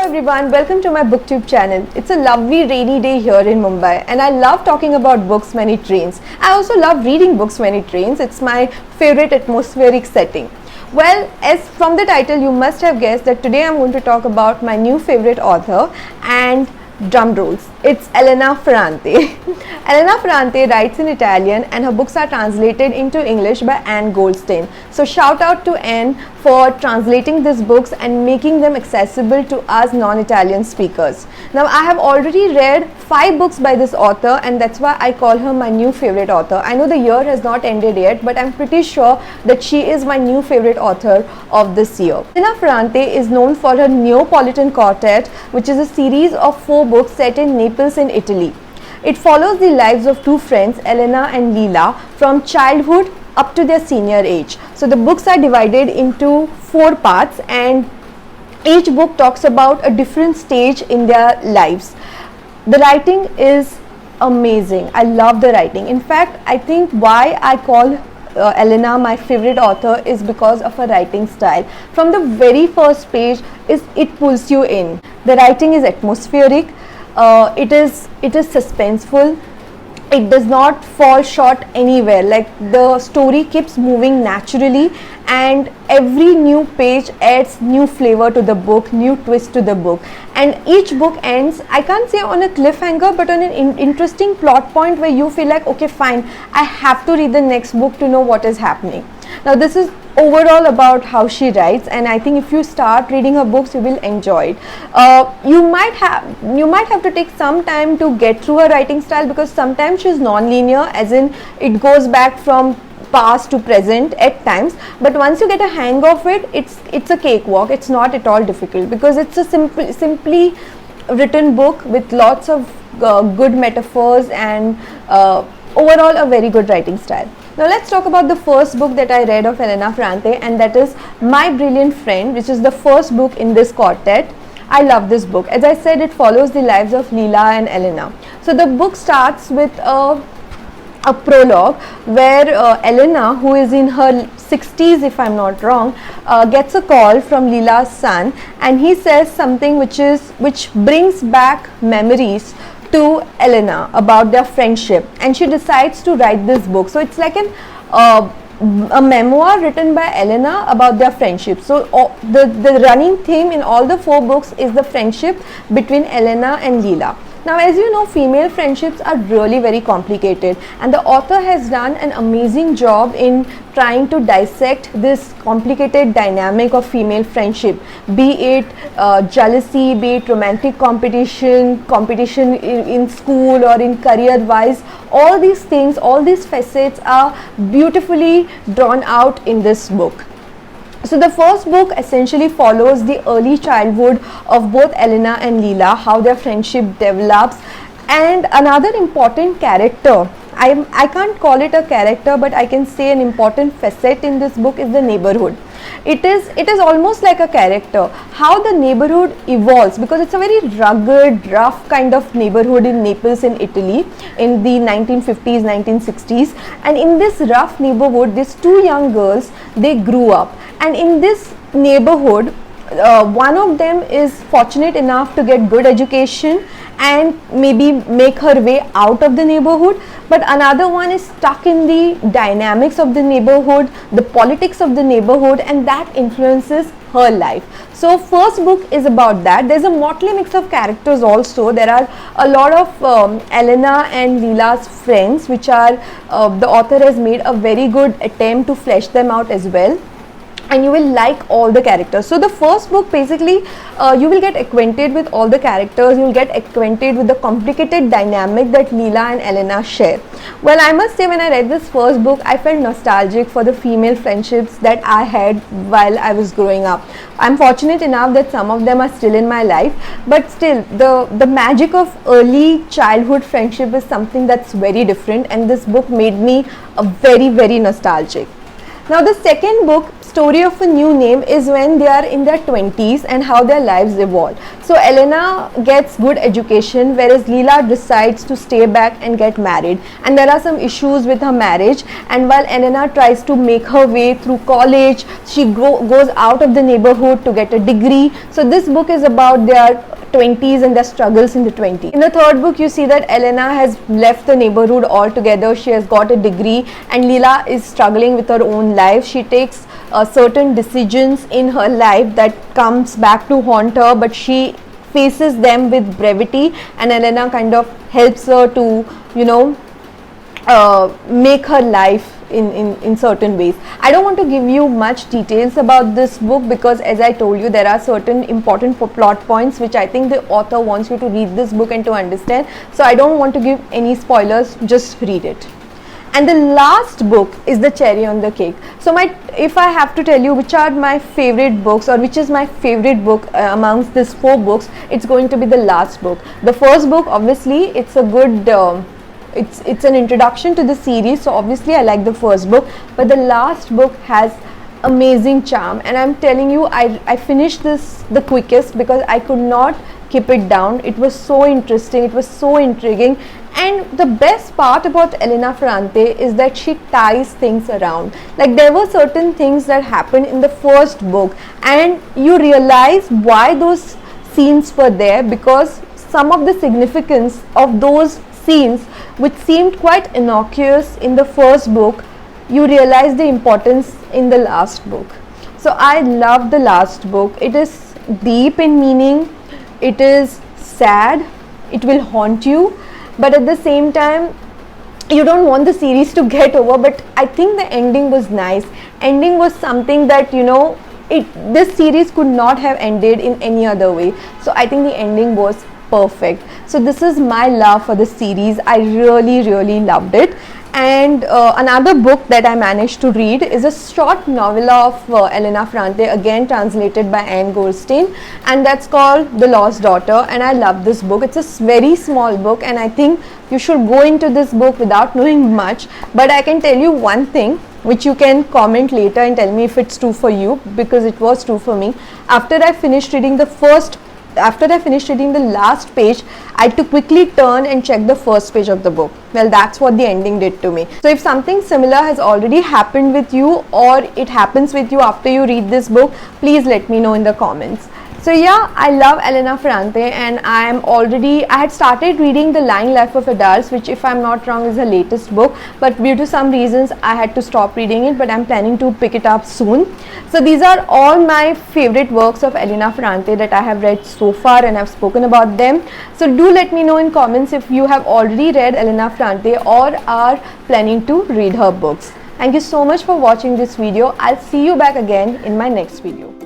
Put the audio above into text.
everyone, welcome to my booktube channel. It's a lovely rainy day here in Mumbai and I love talking about books when it rains. I also love reading books when it rains. It's my favorite atmospheric setting. Well, as from the title you must have guessed that today I'm going to talk about my new favorite author, and drum rolls, it's Elena Ferrante. Elena Ferrante writes in Italian and her books are translated into English by Anne Goldstein. So shout out to Anne for translating these books and making them accessible to us non-Italian speakers. Now I have already read 5 books by this author and that's why I call her my new favorite author. I know the year has not ended yet, but I'm pretty sure that she is my new favorite author of this year. Elena Ferrante is known for her Neapolitan Quartet, which is a series of 4 books set in Naples in Italy. It follows the lives of 2 friends, Elena and Lila, from childhood up to their senior age. So the books are divided into 4 parts and each book talks about a different stage in their lives. The writing is amazing. I love the writing. In fact, I think why I call Elena my favorite author is because of her writing style. From the very first page, it pulls you in. The writing is atmospheric. It is suspenseful. It does not fall short anywhere. Like, the story keeps moving naturally and every new page adds new flavor to the book, new twist to the book, and each book ends, I can't say on a cliffhanger, but on an interesting plot point where you feel like, okay fine, I have to read the next book to know what is happening. Now this is overall about how she writes, and I think if you start reading her books you will enjoy it. You might have to take some time to get through her writing style because sometimes she's non-linear, as in it goes back from past to present at times, but once you get a hang of it, it's a cakewalk. It's not at all difficult because it's a simply written book with lots of good metaphors and overall a very good writing style. Now let's talk about the first book that I read of Elena Ferrante, and that is My Brilliant Friend, which is the first book in this quartet. I love this book. As I said, it follows the lives of Lila and Elena. So the book starts with a prologue where Elena, who is in her 60s if I'm not wrong, gets a call from Lila's son, and he says something which brings back memories to Elena about their friendship, and she decides to write this book. So it's like a memoir written by Elena about their friendship. So the running theme in all the 4 books is the friendship between Elena and Lila. Now, as you know, female friendships are really very complicated, and the author has done an amazing job in trying to dissect this complicated dynamic of female friendship, be it jealousy, be it romantic competition in school or in career wise. All these things, all these facets are beautifully drawn out in this book. So the first book essentially follows the early childhood of both Elena and Lila, how their friendship develops, and another important character, I can't call it a character, but I can say an important facet in this book is the neighborhood. It is almost like a character, how the neighborhood evolves, because it's a very rugged, rough kind of neighborhood in Naples in Italy in the 1950s, 1960s, and in this rough neighborhood, these 2 young girls, they grew up, and in this neighborhood, one of them is fortunate enough to get good education and maybe make her way out of the neighborhood, but another one is stuck in the dynamics of the neighborhood, the politics of the neighborhood, and that influences her life. So first book is about that. There's a motley mix of characters also. There are a lot of Elena and Lila's friends, which are the author has made a very good attempt to flesh them out as well, and you will like all the characters. So the first book, basically you will get acquainted with all the characters, you will get acquainted with the complicated dynamic that Lila and Elena share. Well, I must say, when I read this first book, I felt nostalgic for the female friendships that I had while I was growing up. I'm fortunate enough that some of them are still in my life, but still the magic of early childhood friendship is something that's very different, and this book made me very nostalgic. Now the second book story of a new name is when they are in their 20s and how their lives evolve. So Elena gets good education, whereas Leela decides to stay back and get married, and there are some issues with her marriage. And while Elena tries to make her way through college, she goes out of the neighborhood to get a degree. So this book is about their 20s and their struggles in the 20s. In the third book, you see that Elena has left the neighborhood altogether. She has got a degree, and Leela is struggling with her own life. She takes certain decisions in her life that comes back to haunt her, but she faces them with brevity, and Elena kind of helps her to, you know, make her life in certain ways. I don't want to give you much details about this book because, as I told you, there are certain important plot points which I think the author wants you to read this book and to understand. So I don't want to give any spoilers, just read it. And the last book is the cherry on the cake. So if I have to tell you which are my favorite books, or which is my favorite book amongst these 4 books, it's going to be the last book. The first book, obviously, it's a good it's an introduction to the series, so obviously I like the first book, but the last book has amazing charm, and I'm telling you, I finished this the quickest because I could not keep it down. It was so interesting, it was so intriguing, and the best part about Elena Ferrante is that she ties things around. Like, there were certain things that happened in the first book and you realize why those scenes were there, because some of the significance of those scenes which seemed quite innocuous in the first book, you realize the importance in the last book. So I love the last book. It is deep in meaning, it is sad, it will haunt you, but at the same time you don't want the series to get over. But I think the ending was nice. Ending was something that, you know, this series could not have ended in any other way. So I think the ending was perfect. So this is my love for the series. I really loved it. And another book that I managed to read is a short novella of Elena Ferrante, again translated by Anne Goldstein, and that's called The Lost Daughter. And I love this book. It's a very small book, and I think you should go into this book without knowing much. But I can tell you one thing, which you can comment later and tell me if it's true for you, because it was true for me. After I finished reading the last page, I had to quickly turn and check the first page of the book. Well, that's what the ending did to me. So if something similar has already happened with you, or it happens with you after you read this book, please let me know in the comments. So yeah, I love Elena Ferrante, and I had started reading The Lying Life of Adults, which, if I'm not wrong, is her latest book, but due to some reasons I had to stop reading it, but I'm planning to pick it up soon. So these are all my favorite works of Elena Ferrante that I have read so far, and I've spoken about them. So do let me know in comments if you have already read Elena Ferrante or are planning to read her books. Thank you so much for watching this video. I'll see you back again in my next video.